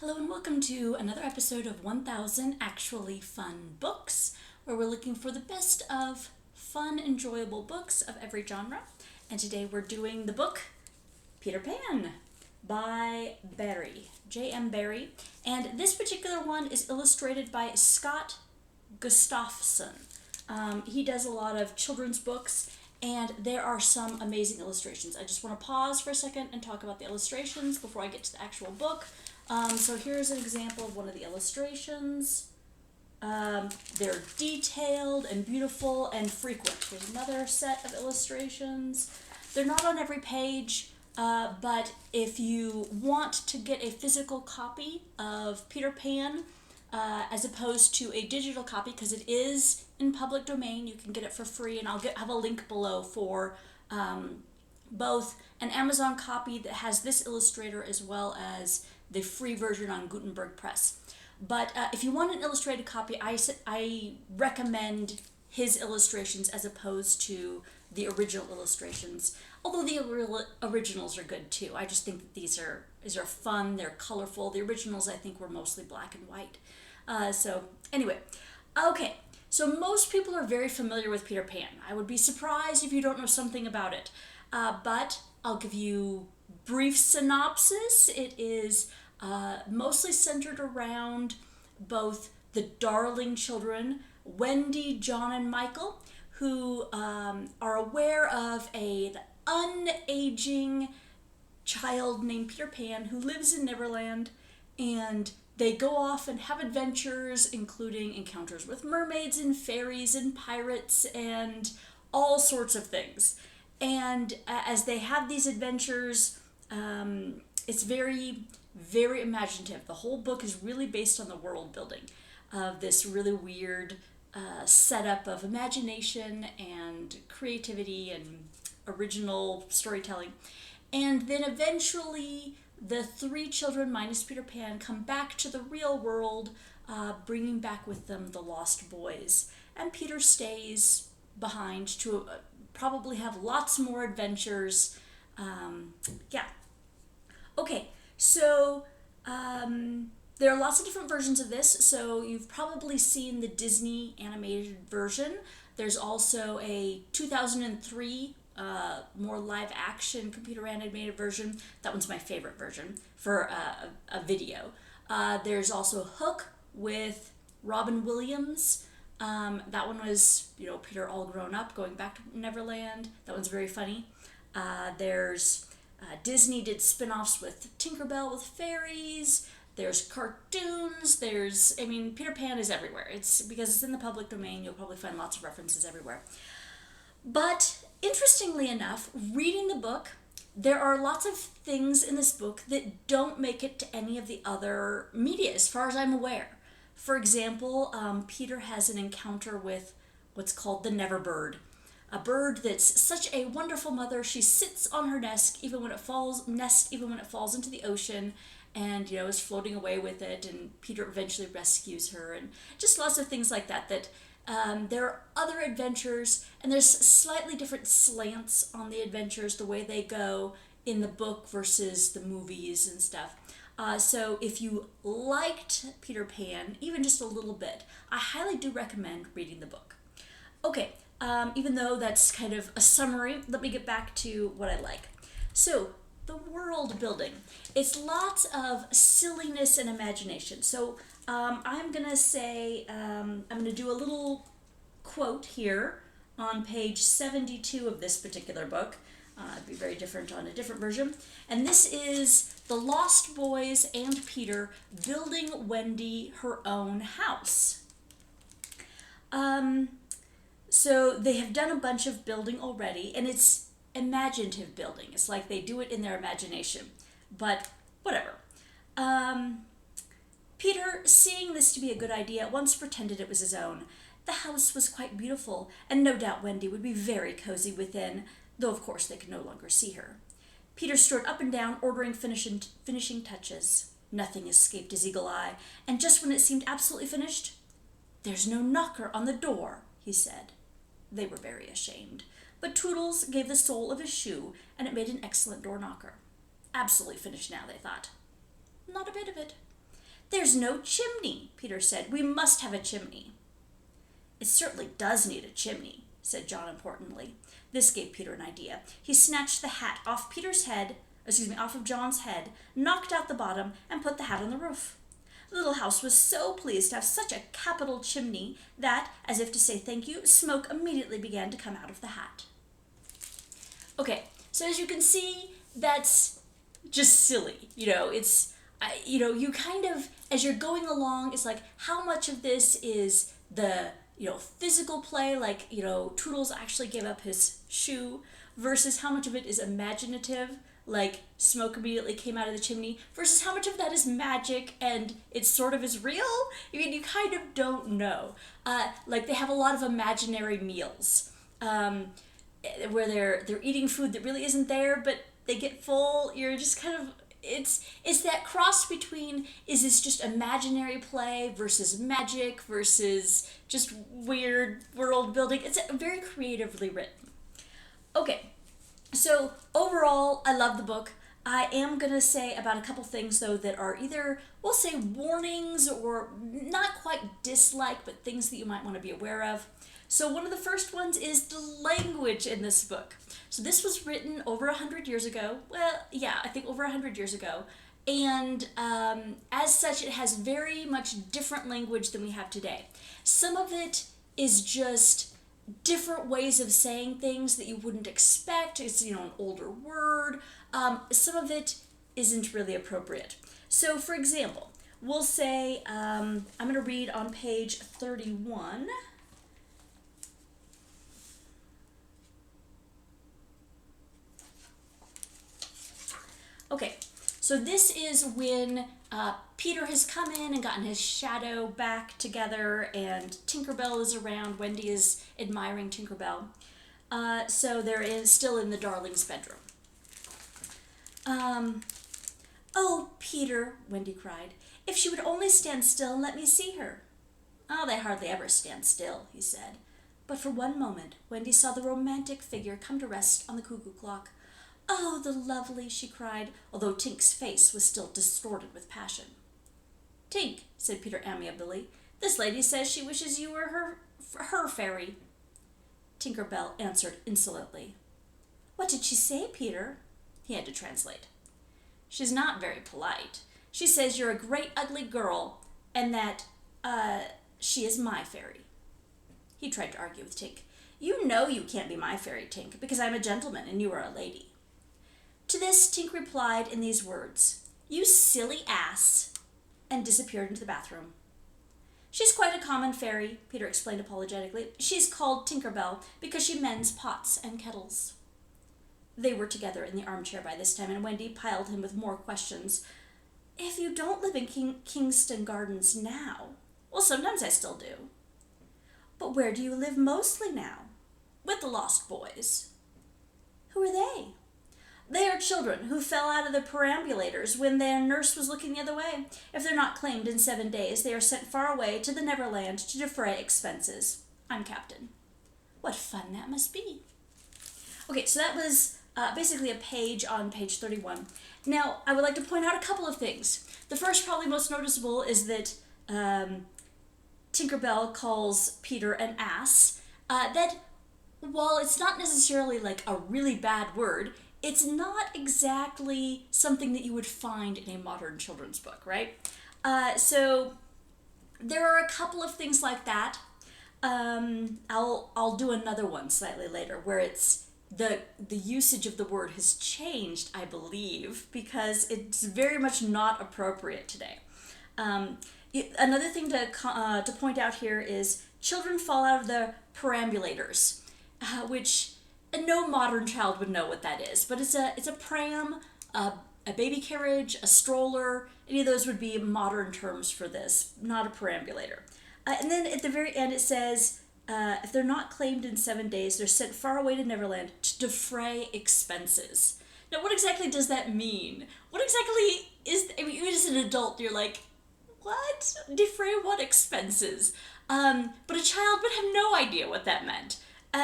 Hello and welcome to another episode of 1000 Actually Fun Books, where we're looking for the best of fun, enjoyable books of every genre. And today we're doing the book Peter Pan by Barrie, J.M. Barrie. And this particular one is illustrated by Scott Gustafson. He does a lot of children's books, and there are some amazing illustrations. I just want to pause for a second and talk about the illustrations before I get to the actual book. So here's an example of one of the illustrations. They're detailed and beautiful and frequent. Here's another set of illustrations. They're not on every page, but if you want to get a physical copy of Peter Pan, as opposed to a digital copy, because it is in public domain, you can get it for free, and I'll have a link below for both an Amazon copy that has this illustrator as well as the free version on Gutenberg Press. But if you want an illustrated copy, I recommend his illustrations as opposed to the original illustrations. Although the originals are good too. I just think that these are fun, they're colorful. The originals I think were mostly black and white. So anyway, okay. So most people are very familiar with Peter Pan. I would be surprised if you don't know something about it. But I'll give you brief synopsis. It is mostly centered around both the darling children, Wendy, John, and Michael, who are aware of an unaging child named Peter Pan who lives in Neverland, and they go off and have adventures, including encounters with mermaids and fairies and pirates and all sorts of things. And as they have these adventures, it's very, very imaginative. The whole book is really based on the world building of this really weird setup of imagination and creativity and original storytelling. And then eventually the three children, minus Peter Pan, come back to the real world, bringing back with them the lost boys. And Peter stays behind to probably have lots more adventures. Okay, so there are lots of different versions of this. So you've probably seen the Disney animated version. There's also a 2003 more live action computer animated version. That one's my favorite version for a video. There's also Hook with Robin Williams. That one was, Peter all grown up going back to Neverland. That one's very funny. There's Disney did spin-offs with Tinkerbell with fairies. There's cartoons. Peter Pan is everywhere. It's because it's in the public domain. You'll probably find lots of references everywhere. But interestingly enough, reading the book, there are lots of things in this book that don't make it to any of the other media, as far as I'm aware. For example, Peter has an encounter with what's called the Never Bird, a bird that's such a wonderful mother. She sits on her nest even when it falls into the ocean, and is floating away with it. And Peter eventually rescues her, and just lots of things like that. There are other adventures, and there's slightly different slants on the adventures, the way they go in the book versus the movies and stuff. So if you liked Peter Pan, even just a little bit, I highly do recommend reading the book. Okay, even though that's kind of a summary, let me get back to what I like. So, the world building. It's lots of silliness and imagination. So, I'm going to say, I'm going to do a little quote here on page 72 of this particular book. It'd be very different on a different version. And this is the Lost Boys and Peter building Wendy her own house. So they have done a bunch of building already, and it's imaginative building. It's like they do it in their imagination, but whatever. Peter, seeing this to be a good idea, at once pretended it was his own. The house was quite beautiful, and no doubt Wendy would be very cozy within, though of course they could no longer see her. Peter strode up and down, ordering finishing touches. Nothing escaped his eagle eye, and just when it seemed absolutely finished, "There's no knocker on the door," he said. They were very ashamed, but Toodles gave the sole of his shoe, and it made an excellent door knocker. Absolutely finished now, they thought. Not a bit of it. "There's no chimney," Peter said. "We must have a chimney." "It certainly does need a chimney," said John importantly. This gave Peter an idea. He snatched the hat off off of John's head, knocked out the bottom, and put the hat on the roof. The little house was so pleased to have such a capital chimney that, as if to say thank you, smoke immediately began to come out of the hat. Okay, so as you can see, that's just silly. You kind of, as you're going along, it's like, how much of this is the, physical play, like, Toodles actually gave up his shoe, versus how much of it is imaginative, like smoke immediately came out of the chimney, versus how much of that is magic and it sort of is real? You kind of don't know. Like they have a lot of imaginary meals, where they're eating food that really isn't there, but they get full. You're just kind of, it's that cross between, is this just imaginary play versus magic versus just weird world building? It's very creatively written. Okay, so overall, I love the book. I am going to say about a couple things, though, that are either, we'll say, warnings or not quite dislike, but things that you might want to be aware of. So one of the first ones is the language in this book. So this was written over 100 years ago. Well, yeah, I think over 100 years ago. And as such, it has very much different language than we have today. Some of it is just different ways of saying things that you wouldn't expect. It's, an older word. Some of it isn't really appropriate. So, for example, we'll say, I'm going to read on page 31. Okay, so this is when Peter has come in and gotten his shadow back together, and Tinkerbell is around. Wendy is admiring Tinkerbell. So they're still in the darling's bedroom. "Oh, Peter," Wendy cried, "if she would only stand still and let me see her." "Oh, they hardly ever stand still," he said. But for one moment, Wendy saw the romantic figure come to rest on the cuckoo clock. "Oh, the lovely," she cried, although Tink's face was still distorted with passion. "Tink," said Peter amiably, "this lady says she wishes you were her fairy." Tinkerbell answered insolently. "What did she say, Peter?" He had to translate. "She's not very polite. She says you're a great ugly girl, and that, she is my fairy." He tried to argue with Tink. "You know you can't be my fairy, Tink, because I'm a gentleman and you are a lady." To this, Tink replied in these words, "You silly ass," and disappeared into the bathroom. "She's quite a common fairy," Peter explained apologetically. "She's called Tinkerbell because she mends pots and kettles." They were together in the armchair by this time, and Wendy piled him with more questions. "If you don't live in Kingston Gardens now—" "Well, sometimes I still do." "But where do you live mostly now?" "With the Lost Boys." "Who are they?" "They are children who fell out of the perambulators when their nurse was looking the other way. If they're not claimed in 7 days, they are sent far away to the Neverland to defray expenses. I'm captain." What fun that must be. Okay, so that was basically a page on page 31. Now, I would like to point out a couple of things. The first, probably most noticeable, is that Tinkerbell calls Peter an ass. That, while it's not necessarily like a really bad word, it's not exactly something that you would find in a modern children's book, right? So there are a couple of things like that. I'll do another one slightly later where it's the usage of the word has changed, I believe, because it's very much not appropriate today. Another thing to point out here is children fall out of the perambulators, which no modern child would know what that is, but it's a pram, a baby carriage, a stroller. Any of those would be modern terms for this, not a perambulator. And then at the very end it says, if they're not claimed in 7 days, they're sent far away to Neverland to defray expenses. Now, what exactly does that mean? What exactly is, I mean, even as an adult, you're like, what? Defray what expenses? But a child would have no idea what that meant.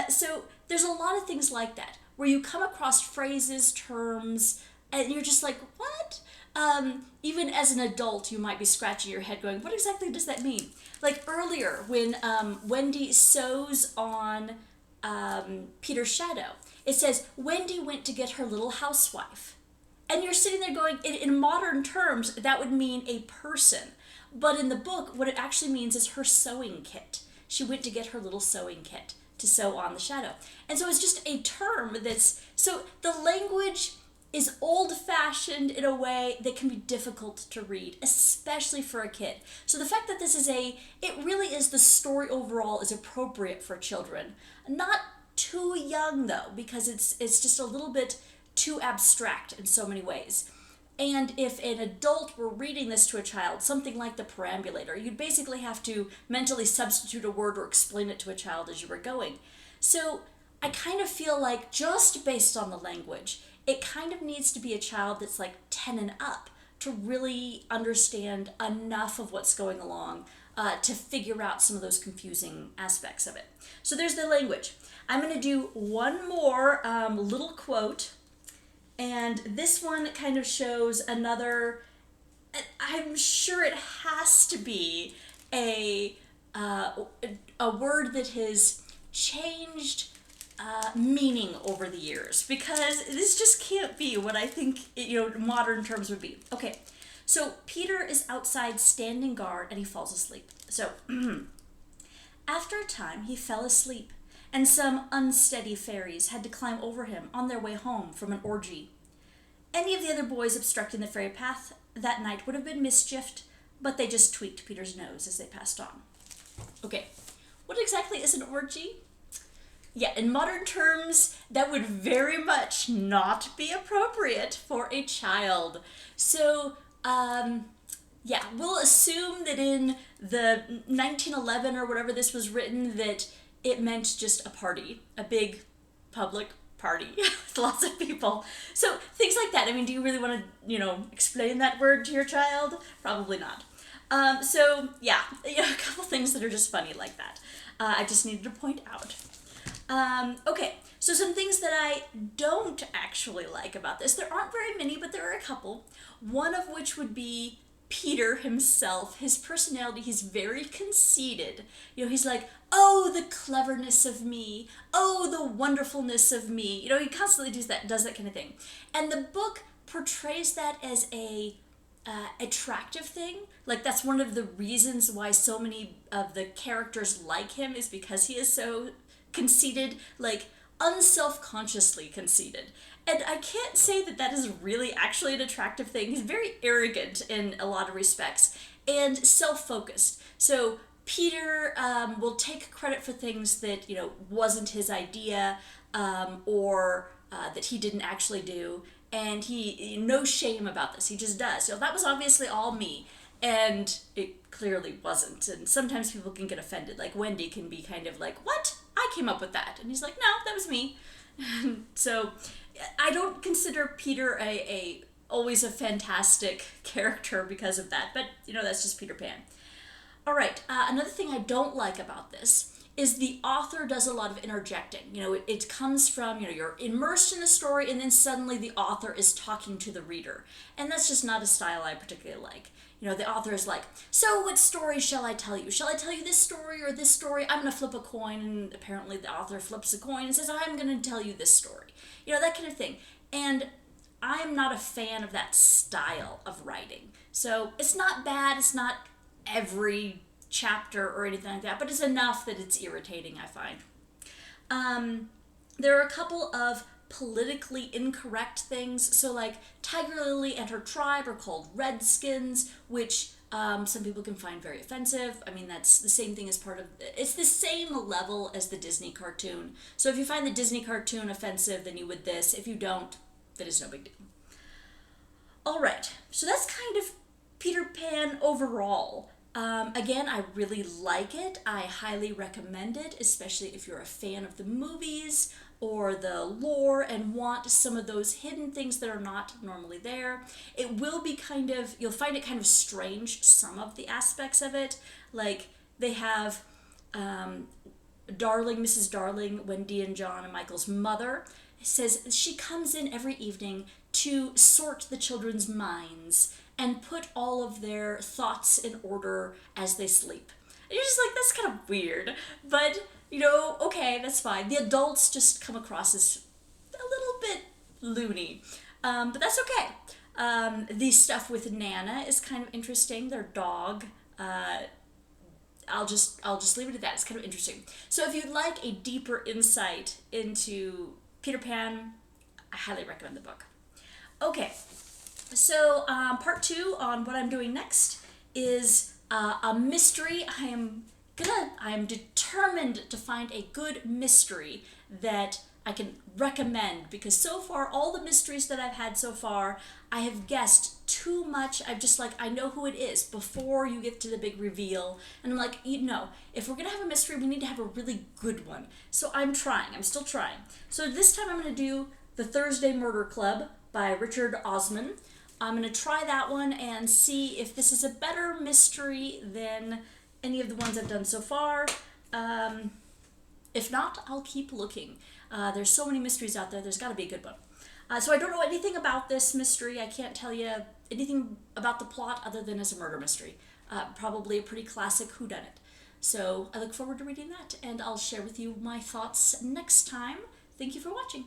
So there's a lot of things like that, where you come across phrases, terms, and you're just like, what? even as an adult, you might be scratching your head going, what exactly does that mean? Like earlier, when Wendy sews on Peter's shadow, it says, Wendy went to get her little housewife. And you're sitting there going, in modern terms, that would mean a person. But in the book, what it actually means is her sewing kit. She went to get her little sewing kit to sew on the shadow. And so it's just a term that's, so the language is old-fashioned in a way that can be difficult to read, especially for a kid. So the fact that this is it really is, the story overall is appropriate for children. Not too young though, because it's just a little bit too abstract in so many ways. And if an adult were reading this to a child, something like the perambulator, you'd basically have to mentally substitute a word or explain it to a child as you were going. So I kind of feel like, just based on the language, it kind of needs to be a child that's like 10 and up to really understand enough of what's going along to figure out some of those confusing aspects of it. So there's the language. I'm going to do one more little quote. And this one kind of shows another, I'm sure it has to be a word that has changed meaning over the years, because this just can't be what I think modern terms would be. Okay, so Peter is outside standing guard and he falls asleep. So after a time he fell asleep, and some unsteady fairies had to climb over him on their way home from an orgy. Any of the other boys obstructing the fairy path that night would have been mischieved, but they just tweaked Peter's nose as they passed on. Okay, what exactly is an orgy? Yeah, in modern terms, that would very much not be appropriate for a child. So, yeah, we'll assume that in the 1911 or whatever this was written, that it meant just a party, a big public party with lots of people. So things like that. I mean, do you really want to, explain that word to your child? Probably not. So yeah, a couple things that are just funny like that. I just needed to point out. Okay, so some things that I don't actually like about this. There aren't very many, but there are a couple. One of which would be Peter himself, his personality. He's very conceited. He's like, oh, the cleverness of me. Oh, the wonderfulness of me. He constantly does that kind of thing. And the book portrays that as a attractive thing. Like, that's one of the reasons why so many of the characters like him, is because he is so conceited, like unself-consciously conceited. And I can't say that is really actually an attractive thing. He's very arrogant in a lot of respects and self-focused. So Peter will take credit for things that wasn't his idea, or that he didn't actually do, and he no shame about this. He just does. That was obviously all me, and it clearly wasn't. And sometimes people can get offended. Like Wendy can be kind of like, "What? I came up with that," and he's like, "No, that was me." So I don't consider Peter always a fantastic character because of that, but that's just Peter Pan. All right, another thing I don't like about this is the author does a lot of interjecting. It comes from, you're immersed in the story, and then suddenly the author is talking to the reader. And that's just not a style I particularly like. The author is like, so what story shall I tell you? Shall I tell you this story or this story? I'm going to flip a coin, and apparently the author flips a coin and says, I'm going to tell you this story. That kind of thing. And I'm not a fan of that style of writing. So it's not bad, it's not every chapter or anything like that, but it's enough that it's irritating, I find. There are a couple of politically incorrect things. So like Tiger Lily and her tribe are called Redskins, which some people can find very offensive. I mean, that's the same thing as it's the same level as the Disney cartoon. So if you find the Disney cartoon offensive, then you would this. If you don't, that is no big deal. All right, so that's kind of Peter Pan overall. Again, I really like it. I highly recommend it, especially if you're a fan of the movies or the lore and want some of those hidden things that are not normally there. It will be you'll find it kind of strange, some of the aspects of it. Like, they have Mrs. Darling, Wendy and John and Michael's mother, says she comes in every evening to sort the children's minds and put all of their thoughts in order as they sleep. And you're just like, that's kind of weird, but okay, that's fine. The adults just come across as a little bit loony, but that's okay. The stuff with Nana is kind of interesting. Their dog. I'll just leave it at that. It's kind of interesting. So if you'd like a deeper insight into Peter Pan, I highly recommend the book. Okay, so part 2 on what I'm doing next is a mystery. I am determined to find a good mystery that I can recommend, because so far all the mysteries that I've had so far, I have guessed too much. I know who it is before you get to the big reveal, and I'm like, if we're gonna have a mystery, we need to have a really good one. So I'm still trying. So this time I'm gonna do The Thursday Murder Club by Richard Osman. I'm gonna try that one and see if this is a better mystery than any of the ones I've done so far. If not, I'll keep looking. There's so many mysteries out there, there's gotta be a good one. So I don't know anything about this mystery. I can't tell you anything about the plot other than it's a murder mystery. Probably a pretty classic whodunit. So I look forward to reading that, and I'll share with you my thoughts next time. Thank you for watching.